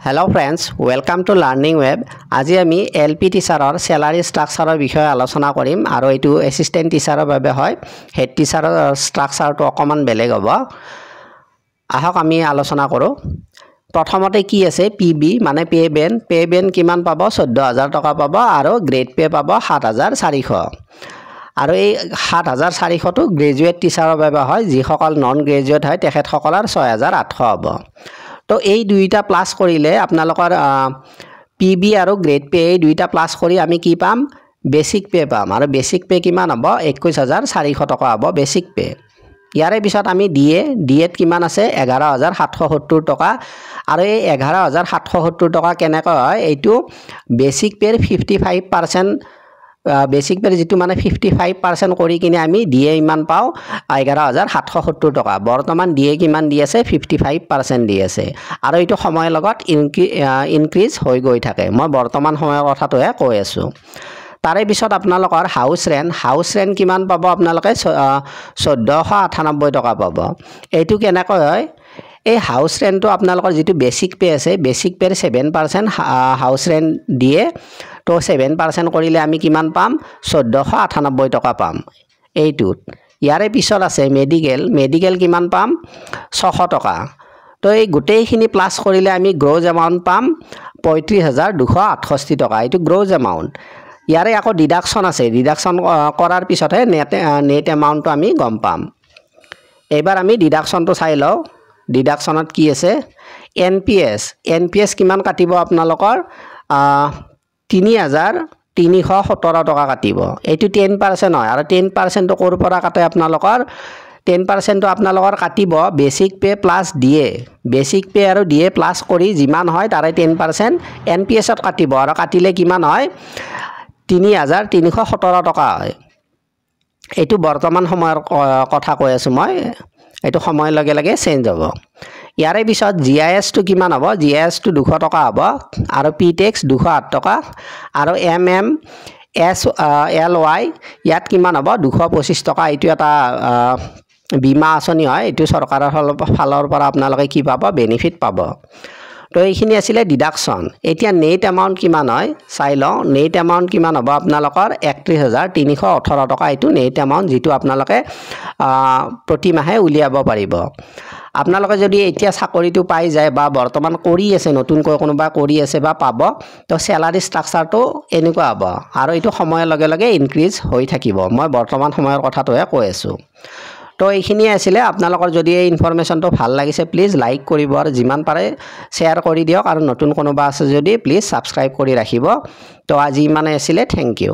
Hello friends, welcome to Learning Web. আজি আমি LP টিচাৰৰ salary structure বিষয়ে আলোচনা কৰিম আৰু এটো assistant টিচাৰৰ বাবে হয় head টিচাৰৰ structureটো অকমান বেলেগ হ'ব আহক আমি আলোচনা কৰো প্ৰথমতে কি আছে PB মানে pay band কিমান পাব 14000 টকা পাব আৰু grade pay পাব 7400 আৰু এই 7400 টো গ্ৰেজুৱেট টিচাৰৰ বাবে হয় যিসকল নন গ্ৰেজুৱেট হয় তেখেতসকলৰ 6800 হ'ব তো এই দুইটা প্লাস কৰিলে আপোনালোকৰ PB আৰু গ্ৰেড পে এই দুইটা প্লাস কৰি আমি কি পাম বেসিক পে পাম আৰু বেসিক পে কিমান হ'ব 21400 টকা হ'ব বেসিক পে ইয়াৰে পিছত আমি ডিএত কিমান আছে 11770 টকা আৰু এই 11770 টকা কেনেকৈ হয় এইটো বেসিক পেৰ 55% বেসিক পেৰ যেটো মানে 55% কৰি কিনে আমি ডিএ ইমান পাও 11770 টকা বৰ্তমান ডিএ কিমান দি আছে 55% দি আছে আৰু এইটো সময়ৰ লগত ইনক্ৰিজ হৈ গৈ থাকে মই বৰ্তমান সময়ৰ কথাটোহে কৈ আছো তাৰে পিছত আপোনালোকৰ হাউস ৰেন্ট কিমান পাব আপোনালোকে 1498 টকা পাব এইটো কেনেকৈ হয় এই হাউস ৰেন্টটো আপোনালোকৰ যেটো বেসিক পে আছে বেসিক পেৰ 7% হাউস ৰেন্ট দিয়ে তো 7% কৰিলে আমি কিমান পাম 1498 টকা পাম এইটোত ইয়াৰে পিছত আছে মেডিকেল কিমান পাম 600 টকা তো এই গোটেইখিনি প্লাস কৰিলে আমি গ্ৰজ এমাউন্ট পাম 35268 টকা এইটো গ্ৰজ এমাউন্ট ইয়াৰে আকৌ ডিডাকশন আছে ডিডাকশন কৰাৰ পিছতহে নেট এমাউন্টটো আমি গম পাম এবাৰ আমি ডিডাকশনটো চাই লও ডিডাকশনত কি আছে এনপিএস কিমান কাটিব আপোনালোকৰ 3317 টকা কাটিব এইটো 10% হয় আৰু 10% কৰ পৰা কাটে আপোনালোকৰ 10% টো আপোনালোকৰ কাটিব basic pay plus DA basic pay আৰু ডিএ প্লাস কৰি যিমান হয় তাৰে 10% এনপিএছত কাটিব আৰু কাটিলে কিমান হয় 3317 টকা হয় এইটো বৰ্তমান সময়ৰ কথা কৈ আছো মই এইটো সময়ৰ লগে লগে চেঞ্জ হ'ব ইয়াৰে পিছত জিআইএস টো কিমান হ'ব জিআইএস টো 200 টকা হ'ব আৰু পিটেক্স 208 টকা আৰু এমএমএসএলৱাই ইয়াত কিমান হ'ব 225 টকা এইটো এটা বীমা আঁচনি হয় এইটো চৰকাৰৰ ফালৰ পৰা আপোনালোকে কি পাব বেনিফিট পাব তো এইখিনি আছিল ডিডাকশন এতিয়া নেট এমাউন্ট কিমান হয় চাই লও নেট এমাউন্ট কিমান হ'ব আপোনালোকৰ 31318 টকা এইটো নেট এমাউন্ট যেটো আপোনালোকে প্ৰতি মাহে উলিয়াব পাৰিব আপোনালোকে যদি এতিয়া চাকৰিটো পাই যায় বা বৰ্তমান কৰি আছে নতুনকৈ কোনোবা কৰি আছে বা পাব তো স্যালাৰি ষ্ট্ৰাকচাৰটো এনেকুৱা হ'ব আৰু এইটো সময়ৰ লগে লগে ইনক্ৰিজ হৈ থাকিব মই বৰ্তমান সময়ৰ কথাটোহে কৈ আছো তো এইখিনি আছিল আপোনালোকৰ যদি এই ইনফৰমেশনটো ভাল লাগিছে প্লিজ লাইক কৰিব আৰু যিমান পাৰে শেয়াৰ কৰি দিয়ক আৰু নতুন কোনোবা আছে যদি প্লিজ সাবস্ক্ৰাইব কৰি ৰাখিব তো আজি মানে আছিল থ্যাংক ইউ